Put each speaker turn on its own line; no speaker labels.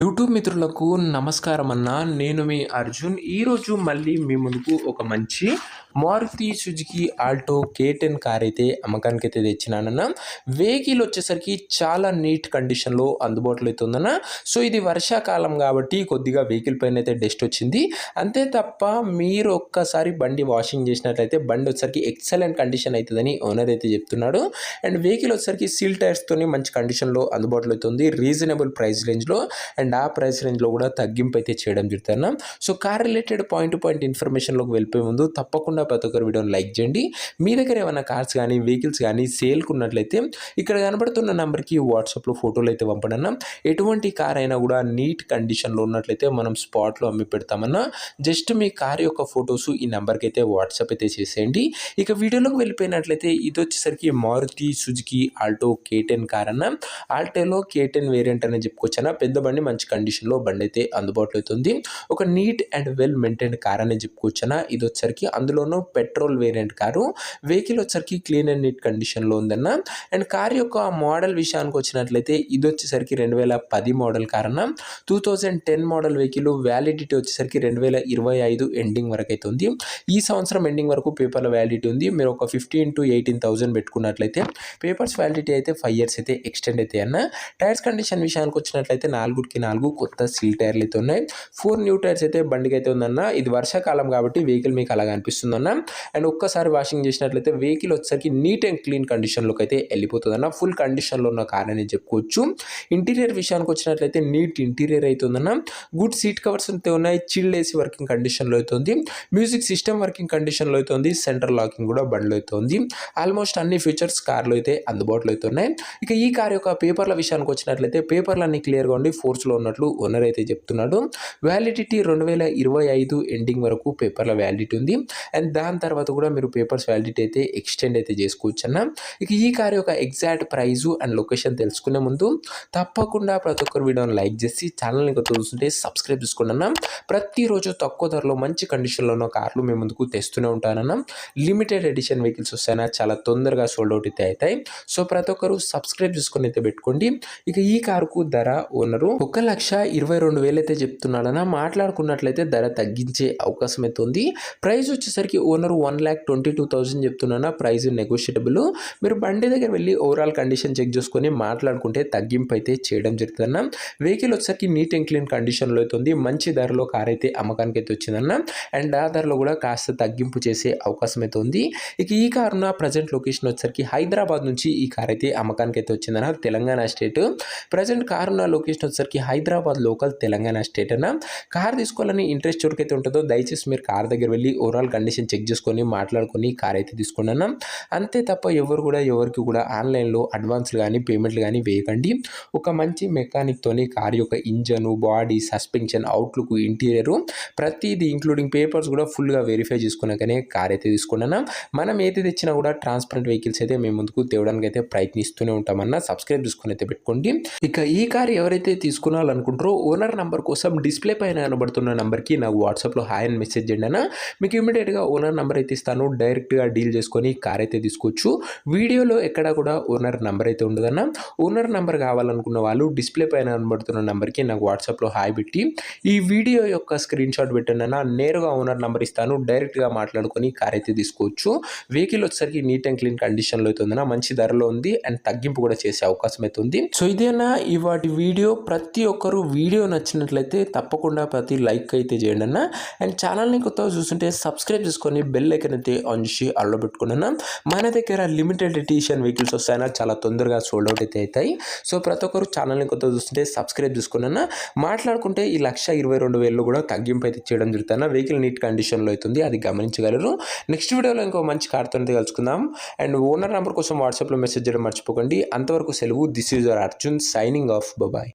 YouTube మిత్రులకు నమస్కారం అన్న. నేను మీ అర్జున్. ఈరోజు మళ్ళీ మీ ముందుకు ఒక మంచి Maruti Suzuki Alto K10 car అయితే అమ్మకానికైతే తెచ్చినానన్న. వెహికల్ వచ్చేసరికి చాలా నీట్ కండిషన్లో అందుబాటులో అయితే ఉందన్న. సో ఇది వర్షాకాలం కాబట్టి కొద్దిగా వెహికల్ పైన అయితే డస్ట్ వచ్చింది. అంతే తప్ప మీరు ఒక్కసారి బండి వాషింగ్ చేసినట్లయితే బండి వచ్చేసరికి ఎక్సలెంట్ కండిషన్ అవుతుందని ఓనర్ అయితే చెప్తున్నాడు. అండ్ వెహికల్ వచ్చేసరికి సీల్ టైర్స్తోని మంచి కండిషన్లో అందుబాటులో అయితే ఉంది. రీజనబుల్ ప్రైస్ రేంజ్లో అండ్ ఆ ప్రైస్ రేంజ్లో కూడా తగ్గింపు అయితే చేయడం జరుగుతుంది. So car related point to point ఇన్ఫర్మేషన్లోకి వెళ్ళిపోయే ముందు తప్పకుండా ప్రతి ఒక్కరు వీడియోని లైక్ చేయండి. మీ దగ్గర ఏమైనా కార్స్ కానీ వెహికల్స్ కానీ సేల్కి ఉన్నట్లయితే ఇక్కడ కనబడుతున్న నెంబర్కి వాట్సాప్లో ఫోటోలు అయితే పంపడన్నా. ఎటువంటి కార్ అయినా కూడా నీట్ కండిషన్లో ఉన్నట్లయితే మనం స్పాట్లో అమ్మి పెడతామన్నా. జస్ట్ మీ కార్ యొక్క ఫొటోస్ ఈ నెంబర్కి అయితే వాట్సాప్ అయితే చేసేయండి. ఇక వీడియోలోకి వెళ్ళిపోయినట్లయితే ఇది వచ్చేసరికి Maruti Suzuki Alto K10 car అన్న. ఆల్టోలో K10 వేరియంట్ అని చెప్పుకోవచ్చా. పెద్ద బండి మంచి కండిషన్లో బండి అయితే అందుబాటులో అవుతుంది. ఒక neat and well maintained car అని చెప్పుకోవచ్చా. ఇది వచ్చరికి అందులోనూ పెట్రోల్ వేరియంట్ కారు. వెహికల్ వచ్చరికి క్లీన్ అండ్ నీట్ కండిషన్లో ఉందన్న. అండ్ కార్ యొక్క మోడల్ విషయానికి వచ్చినట్లయితే ఇది వచ్చేసరికి 2010 మోడల్ కార్ అన్న. 2010 మోడల్ వెహికల్ వ్యాలిడిటీ వచ్చేసరికి 2025 ఎండింగ్ వరకు అయితే ఉంది. ఈ సంవత్సరం ఎండింగ్ వరకు పేపర్ల వ్యాలిడిటీ ఉంది. మీరు ఒక 15,000 to 18,000 పెట్టుకున్నట్లయితే పేపర్స్ వ్యాలిడిటీ అయితే 5 years అయితే ఎక్స్టెండ్ అయితే అన్న. టైర్స్ కండిషన్ విషయానికి వచ్చినట్లయితే 4 కొత్త సీల్ టైర్లు అయితే ఉన్నాయి. 4 న్యూ టైర్స్ అయితే బండికి అయితే ఉందన్న. ఇది వర్షాకాలం కాబట్టి వెహికల్ మీకు అలాగ అనిపిస్తుందన్న. అండ్ ఒక్కసారి వాషింగ్ చేసినట్లయితే వెహికల్ వచ్చేసరికి నీట్ అండ్ క్లీన్ కండిషన్లోకి అయితే వెళ్ళిపోతుందన్న. ఫుల్ కండిషన్లో ఉన్న కార్ అని చెప్పుకోవచ్చు. ఇంటీరియర్ విషయానికి వచ్చినట్లయితే నీట్ ఇంటీరియర్ అయితే ఉందన్న. గుడ్ సీట్ కవర్స్ అయితే ఉన్నాయి. చిల్డ్ ఏసీ వర్కింగ్ కండిషన్లో అయితే ఉంది. మ్యూజిక్ సిస్టమ్ వర్కింగ్ కండిషన్లో అయితే ఉంది. సెంటర్ లాకింగ్ కూడా బండిలో అయితే ఉంది. ఆల్మోస్ట్ అన్ని ఫీచర్స్ కార్లో అయితే అందుబాటులో అయితే ఉన్నాయి. ఇక ఈ కార్ యొక్క పేపర్ల విషయానికి వచ్చినట్లయితే పేపర్లు అన్ని క్లియర్గా ఉండి ఫోర్స్లో ఉన్నట్లు ఓనర్ అయితే చెప్తున్నాడు. వ్యాలిడిటీ 2025 ఎండింగ్ వరకు పేపర్ల వ్యాలిడిటీ ఉంది. అండ్ దాని తర్వాత కూడా మీరు పేపర్స్ వ్యాలిడిటీ అయితే ఎక్స్టెండ్ అయితే చేసుకోవచ్చు అన్న. ఇక ఈ కార్ యొక్క ఎగ్జాక్ట్ ప్రైజు అండ్ లొకేషన్ తెలుసుకునే ముందు తప్పకుండా ప్రతి ఒక్కరు వీడియోని లైక్ చేసి ఛానల్ని కొత్త చూస్తుంటే సబ్స్క్రైబ్ చేసుకోండి అన్న. ప్రతిరోజు తక్కువ ధరలో మంచి కండిషన్లో ఉన్న కార్లు మేము ముందుకు తెస్తూనే ఉంటానన్న. లిమిటెడ్ ఎడిషన్ వెహికల్స్ వస్తాయన్నా చాలా తొందరగా సోల్డ్ అవుట్ అయితే అవుతాయి. సో ప్రతి ఒక్కరు సబ్స్క్రైబ్ చేసుకొని అయితే పెట్టుకోండి. ఇక ఈ కారుకు ధర ఓనరు 1,22,000 అయితే చెప్తున్నాడన్న. మాట్లాడుకున్నట్లయితే ధర తగ్గించే అవకాశం అయితే ఉంది. ప్రైస్ వచ్చేసరికి ఓనరు 1,22,000 చెప్తున్నా. Price negotiable. మీరు బండి దగ్గర వెళ్ళి ఓవరాల్ కండిషన్ చెక్ చేసుకొని మాట్లాడుకుంటే తగ్గింపు అయితే చేయడం జరుగుతుందన్న. వెహికల్ వచ్చేసరికి నీట్ అండ్ క్లీన్ కండిషన్లో అయితే ఉంది. మంచి ధరలో కార్ అయితే అమ్మకానికి అయితే వచ్చిందన్న. అండ్ ఆ ధరలో కూడా కాస్త తగ్గింపు చేసే అవకాశం అయితే ఉంది. ఇక ఈ కారున ప్రజెంట్ లొకేషన్ వచ్చేసరికి హైదరాబాద్ నుంచి ఈ కార్ అయితే అమ్మకానికి అయితే వచ్చిందన్న. తెలంగాణ స్టేట్. ప్రజెంట్ కారున్న లొకేషన్ వచ్చేసరికి హైదరాబాద్ లోకల్ తెలంగాణ స్టేట్ అన్న. కార్ తీసుకోవాలని ఇంట్రెస్ట్ ఎవరికైతే ఉంటుందో దయచేసి మీరు కార్ దగ్గర వెళ్ళి ఓవరాల్ కండిషన్ చెక్ చేసుకొని మాట్లాడుకొని కార్ అయితే తీసుకోండి అన్న. అంతే తప్ప ఎవరికి కూడా ఆన్లైన్లో అడ్వాన్స్లు కానీ పేమెంట్లు కానీ వేయకండి. ఒక మంచి మెకానిక్తోని కార్ యొక్క engine, body, suspension, outlook, interior ప్రతిదీ ఇంక్లూడింగ్ పేపర్స్ కూడా ఫుల్గా వెరిఫై చేసుకున్నాకనే కార్ అయితే తీసుకోండి అన్న. మనం ఏది తెచ్చినా కూడా ట్రాన్స్పరెంట్ వెహికల్స్ అయితే మేము ముందుకు తేవడానికి అయితే ప్రయత్నిస్తూనే ఉంటామన్నా. సబ్స్క్రైబ్ చేసుకుని అయితే పెట్టుకోండి. ఇక ఈ కార్ ఎవరైతే తీసుకున్నారనుకుంటారో ఓనర్ నెంబర్ కోసం డిస్ప్లే పైన కనబడుతున్న నెంబర్కి నాకు వాట్సాప్లో హాయ్ అని మెసేజ్ చేయండి అన్న. మీకు ఇమీడియట్గా ఓనర్ నెంబర్ అయితే ఇస్తాను. డైరెక్ట్గా డీల్ చేసుకొని కార్ అయితే తీసుకోవచ్చు. వీడియోలో ఎక్కడ కూడా ఓనర్ నెంబర్ అయితే ఉండదన్న. ఓనర్ నెంబర్ కావాలనుకున్న వాళ్ళు డిస్ప్లే పైన కనబడుతున్న నెంబర్కి నాకు వాట్సాప్లో హాయ్ పెట్టి ఈ వీడియో యొక్క స్క్రీన్ షాట్ పెట్టండి అన్న. నేరుగా ఓనర్ నెంబర్ ఇస్తాను. డైరెక్ట్గా మాట్లాడుకొని కార్ అయితే తీసుకోవచ్చు. వెహికల్ వచ్చేసరికి నీట్ అండ్ క్లీన్ కండిషన్లో అయితే ఉందన్న. మంచి ధరలో ఉంది అండ్ తగ్గింపు కూడా చేసే అవకాశం అయితే ఉంది. సో ఇదేనా ఇవాటి వీడియో. ప్రతి ఒక్కరు వీడియో నచ్చినట్లయితే తప్పకుండా ప్రతి లైక్ అయితే చేయండి అన్న. అండ్ ఛానల్ని కొత్తగా చూస్తుంటే సబ్స్క్రైబ్ చేసుకొని బెల్ ఐకాన్ అయితే ఆన్ చేసి అల్లో పెట్టుకుని అన్న. మన దగ్గర లిమిటెడ్ ఎడిషన్ వెహికల్స్ వస్తాయన్నా చాలా తొందరగా సోల్డ్ అవుట్ అయితే అవుతాయి. సో ప్రతి ఒక్కరు ఛానల్ని కొత్తగా చూస్తుంటే సబ్స్క్రైబ్ చేసుకుని అన్న. మాట్లాడుకుంటే ఈ 1,22,000 కూడా తగ్గింపు అయితే చేయడం జరుగుతుంది. వెహికల్ నీట్ కండిషన్లో అవుతుంది. అది గమనించగలరు. నెక్స్ట్ వీడియోలో ఇంకో మంచి కార్తో కలుసుకుందాం. అండ్ ఓనర్ నెంబర్ కోసం వాట్సాప్లో మెసేజ్ చేయడం మర్చిపోకండి. అంతవరకు సెలవు. This is your Arjun signing off. Bye.